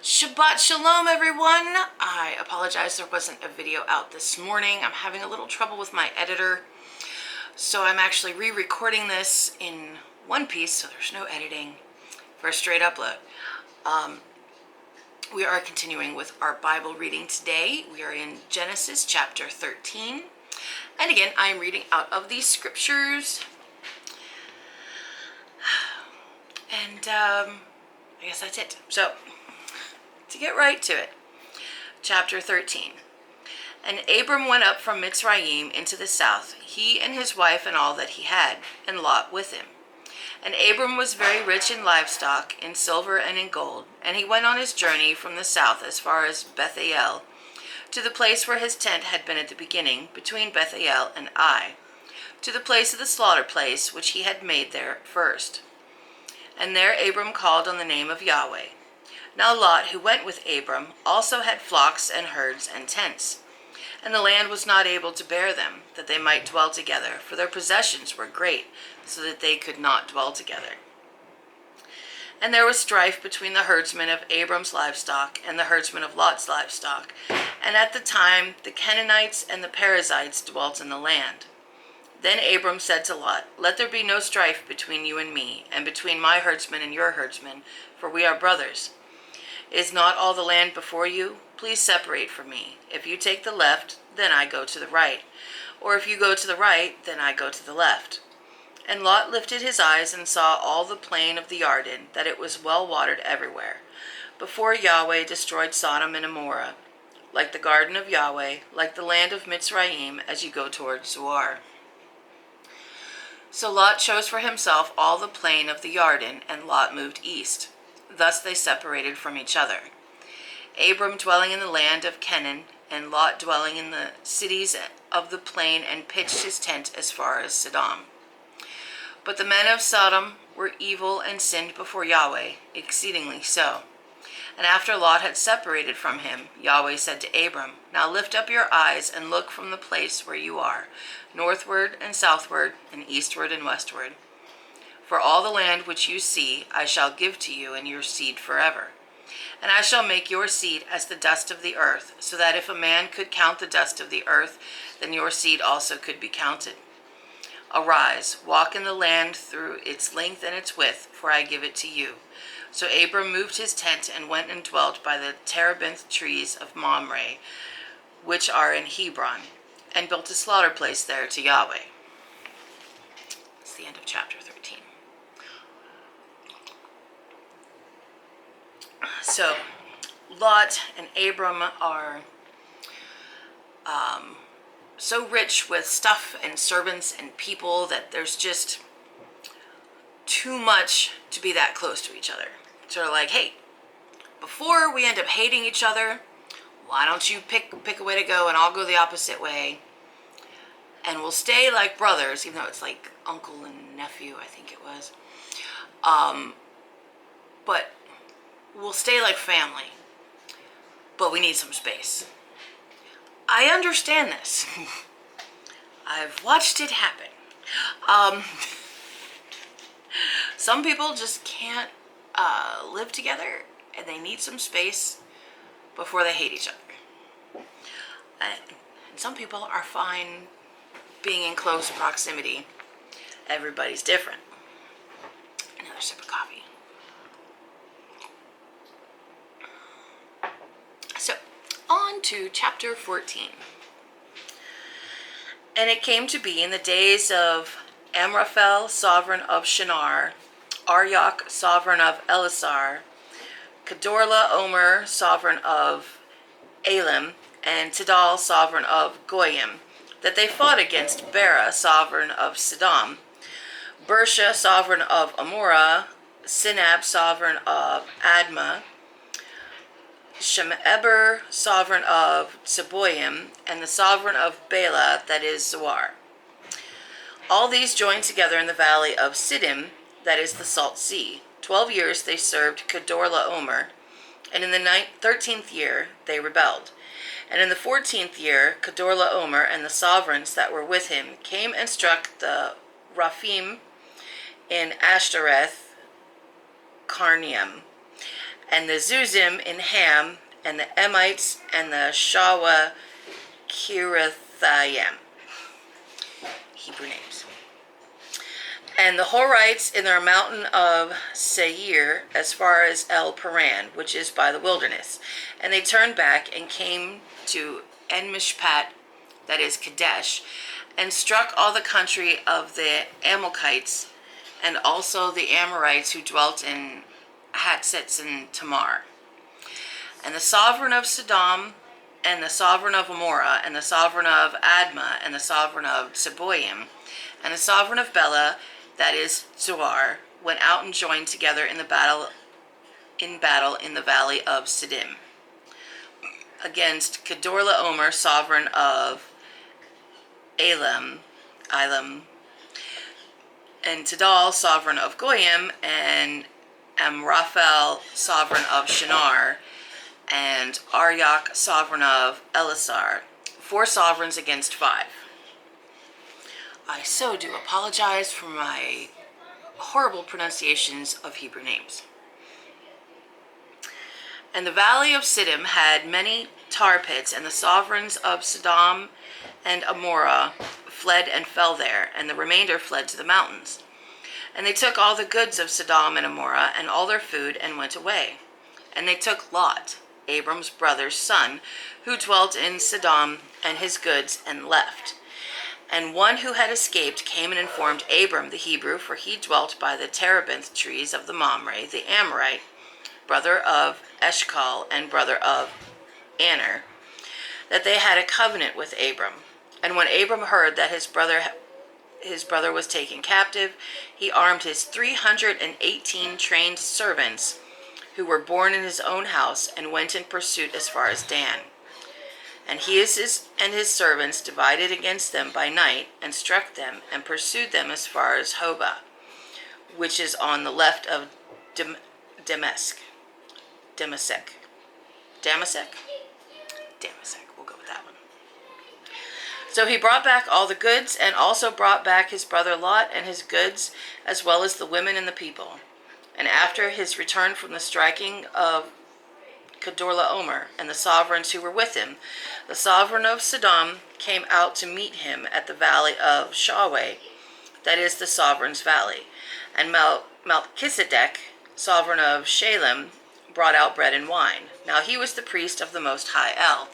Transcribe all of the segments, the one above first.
Shabbat Shalom, everyone. I apologize there wasn't a video out this morning. I'm having a little trouble with my editor, so I'm actually re-recording this in one piece, so there's no editing for a straight upload. We are continuing with our Bible reading today. We are in Genesis chapter 13. And again, I am reading out of these scriptures. And I guess that's it. So, to get right to it, chapter 13. And Abram went up from Mitzrayim into the south, he and his wife and all that he had, and Lot with him. And Abram was very rich in livestock, in silver and in gold, and he went on his journey from the south as far as Bethel, to the place where his tent had been at the beginning, between Bethel and Ai, to the place of the slaughter place which he had made there first. And there Abram called on the name of Yahweh. Now Lot, who went with Abram, also had flocks and herds and tents. And the land was not able to bear them, that they might dwell together, for their possessions were great, so that they could not dwell together. And there was strife between the herdsmen of Abram's livestock and the herdsmen of Lot's livestock. And at the time the Canaanites and the Perizzites dwelt in the land. Then Abram said to Lot, Let there be no strife between you and me, and between my herdsmen and your herdsmen, for we are brothers. Is not all the land before you? Please separate from me. If you take the left, then I go to the right. Or if you go to the right, then I go to the left. And Lot lifted his eyes and saw all the plain of the Jordan, that it was well watered everywhere, before Yahweh destroyed Sodom and Gomorrah, like the garden of Yahweh, like the land of Mitzrayim, as you go toward Zoar. So Lot chose for himself all the plain of the Jordan, and Lot moved east. Thus they separated from each other. Abram dwelling in the land of Canaan, and Lot dwelling in the cities of the plain, and pitched his tent as far as Sodom. But the men of Sodom were evil and sinned before Yahweh, exceedingly so. And after Lot had separated from him, Yahweh said to Abram, Now lift up your eyes and look from the place where you are, northward and southward, and eastward and westward. For all the land which you see I shall give to you and your seed forever. And I shall make your seed as the dust of the earth, so that if a man could count the dust of the earth, then your seed also could be counted. Arise, walk in the land through its length and its width, for I give it to you. So Abram moved his tent and went and dwelt by the terebinth trees of Mamre, which are in Hebron, and built a slaughter place there to Yahweh. That's the end of chapter 13. So, Lot and Abram are so rich with stuff and servants and people that there's just too much to be that close to each other. Sort of like, hey, before we end up hating each other, why don't you pick a way to go and I'll go the opposite way. And we'll stay like brothers, even though it's like uncle and nephew, I think it was. But we'll stay like family, but we need some space. I understand this. I've watched it happen. Some people just can't live together, and they need some space before they hate each other. And some people are fine being in close proximity. Everybody's different. Another sip of coffee. So, on to chapter 14. And it came to be in the days of Amraphel, sovereign of Shinar, Arioch, sovereign of Elasar, Kedorla Omer, sovereign of Elam, and Tidal, sovereign of Goyim, that they fought against Bera, sovereign of Sidom, Bersha, sovereign of Amorah, Sinab, sovereign of Admah, Shemeber, sovereign of Zeboim, and the sovereign of Bela, that is Zoar. All these joined together in the valley of Siddim, that is the Salt Sea. 12 years they served Kedorla Omer, and in the 13th year they rebelled. And in the 14th year, Kedorla Omer and the sovereigns that were with him came and struck the Raphim in Ashtoreth Carnium, and the Zuzim in Ham, and the Emites, and the Shawa Kirithaim. Hebrew names. And the Horites in their mountain of Seir, as far as El Paran, which is by the wilderness. And they turned back and came to En-Mishpat, that is Kadesh, and struck all the country of the Amalekites, and also the Amorites who dwelt in Hatzitz and Tamar. And the sovereign of Sodom, and the sovereign of Amorah, and the sovereign of Admah, and the sovereign of Zeboim, and the sovereign of Bela, that is Zoar, went out and joined together in battle in the valley of Siddim, against Kedorlaomer, sovereign of Elam, and Tidal, sovereign of Goyim, and Amraphel, sovereign of Shinar, and Aryak, sovereign of Elasar. 4 sovereigns against 5. I so do apologize for my horrible pronunciations of Hebrew names. And the valley of Siddim had many tar pits, and the sovereigns of Sodom and Amorah fled and fell there, and the remainder fled to the mountains. And they took all the goods of Sodom and Amorah, and all their food, and went away. And they took Lot, Abram's brother's son, who dwelt in Sodom, and his goods, and left. And one who had escaped came and informed Abram the Hebrew, for he dwelt by the terebinth trees of the Mamre, the Amorite, brother of Eshcol and brother of Aner, that they had a covenant with Abram. And when Abram heard that his brother was taken captive, he armed his 318 trained servants who were born in his own house, and went in pursuit as far as Dan. And he and his servants divided against them by night, and struck them, and pursued them as far as Hobah, which is on the left of Damascus. We'll go with that one. So he brought back all the goods, and also brought back his brother Lot and his goods, as well as the women and the people. And after his return from the striking of Kedorlaomer and the sovereigns who were with him, the sovereign of Sodom came out to meet him at the valley of Shaweh, that is the sovereign's valley. And Melchizedek, sovereign of Shalem, brought out bread and wine. Now he was the priest of the Most High El.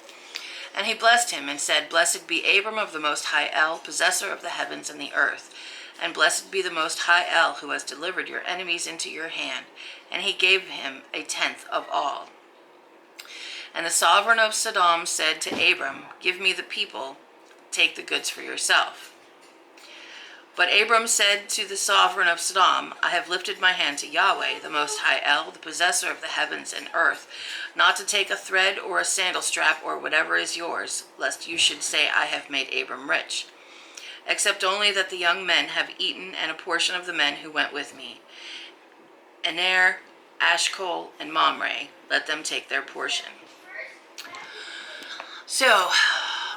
And he blessed him and said, Blessed be Abram of the Most High El, possessor of the heavens and the earth. And blessed be the Most High El, who has delivered your enemies into your hand. And he gave him 1/10 of all. And the sovereign of Sodom said to Abram, Give me the people, take the goods for yourself. But Abram said to the sovereign of Sodom, I have lifted my hand to Yahweh, the Most High El, the possessor of the heavens and earth, not to take a thread or a sandal strap or whatever is yours, lest you should say I have made Abram rich. Except only that the young men have eaten, and a portion of the men who went with me. Aner, Ashkol, and Mamre, let them take their portion. So,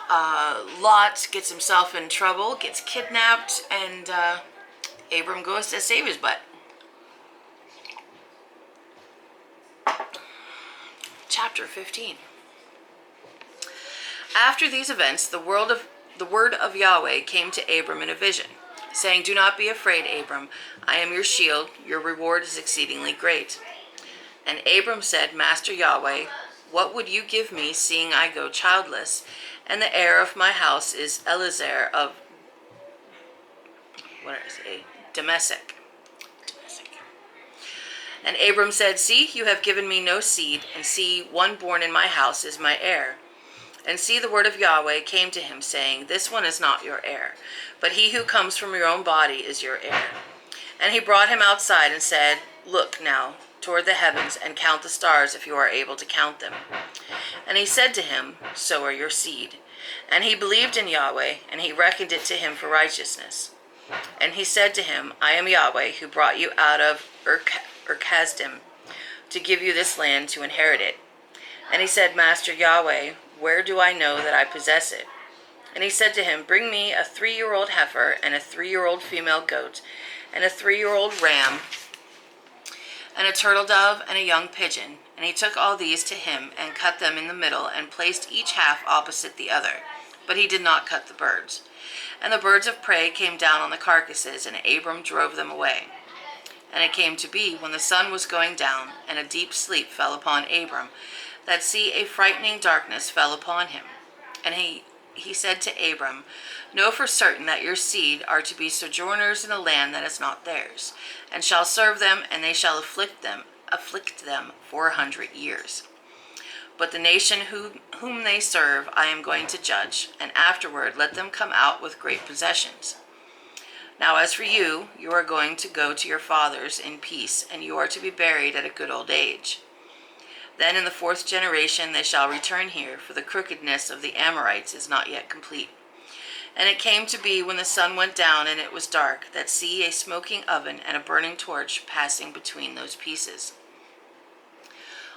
Lot gets himself in trouble, gets kidnapped, and Abram goes to save his butt. Chapter 15. After these events, the word of Yahweh came to Abram in a vision, saying, Do not be afraid, Abram. I am your shield. Your reward is exceedingly great. And Abram said, Master Yahweh, what would you give me, seeing I go childless, and the heir of my house is Eliezer of Damascus. And Abram said, See, you have given me no seed, and see, one born in my house is my heir. And see, the word of Yahweh came to him, saying, This one is not your heir, but he who comes from your own body is your heir. And he brought him outside and said, Look now toward the heavens, and count the stars if you are able to count them. And he said to him, So are your seed. And he believed in Yahweh, and he reckoned it to him for righteousness. And he said to him, I am Yahweh, who brought you out of Ur-Kasdim, to give you this land to inherit it. And he said, Master Yahweh, where do I know that I possess it? And he said to him, Bring me a 3-year-old heifer, and a 3-year-old female goat, and a 3-year-old ram, and a turtle dove, and a young pigeon. And he took all these to him, and cut them in the middle, and placed each half opposite the other. But he did not cut the birds. And the birds of prey came down on the carcasses, and Abram drove them away. And it came to be, when the sun was going down, and a deep sleep fell upon Abram, that see, a frightening darkness fell upon him. And he said to Abram, Know for certain that your seed are to be sojourners in a land that is not theirs, and shall serve them, and they shall afflict them 400 years. But the nation whom they serve I am going to judge, and afterward let them come out with great possessions. Now as for you, you are going to go to your fathers in peace, and you are to be buried at a good old age. Then in the 4th generation they shall return here, for the crookedness of the Amorites is not yet complete. And it came to be, when the sun went down and it was dark, that see, a smoking oven and a burning torch passing between those pieces.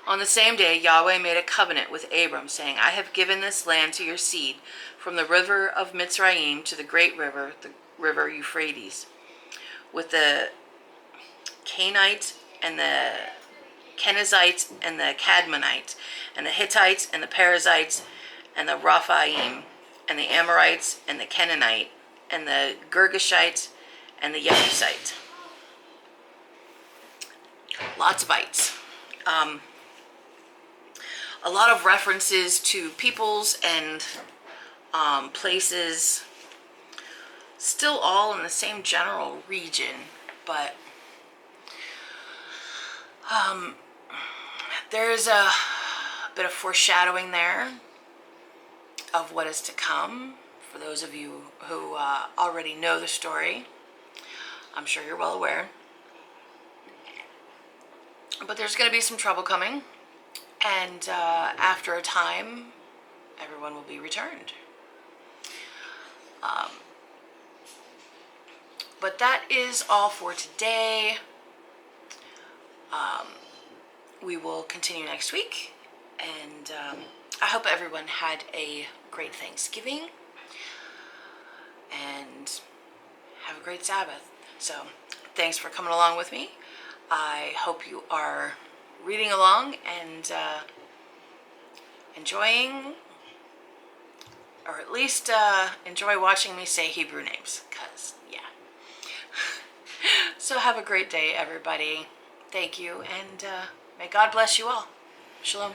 On the same day Yahweh made a covenant with Abram, saying, I have given this land to your seed, from the river of Mitzrayim to the great river, the river Euphrates, with the Canaanite and the Kenizzite and the Cadmonite, and the Hittites and the Perizzites, and the Raphaim, and the Amorites, and the Canaanite, and the Girgashite, and the Jebusite. Lots of ites. A lot of references to peoples and places, still all in the same general region, but there's a bit of foreshadowing there of what is to come. For those of you who already know the story, I'm sure you're well aware. But there's going to be some trouble coming, and after a time, everyone will be returned. But that is all for today. We will continue next week, and I hope everyone had a great Thanksgiving and have a great Sabbath. So thanks for coming along with me. I hope you are reading along and enjoying, or at least enjoy watching me say Hebrew names, because yeah. So have a great day, everybody. Thank you, and may God bless you all. Shalom.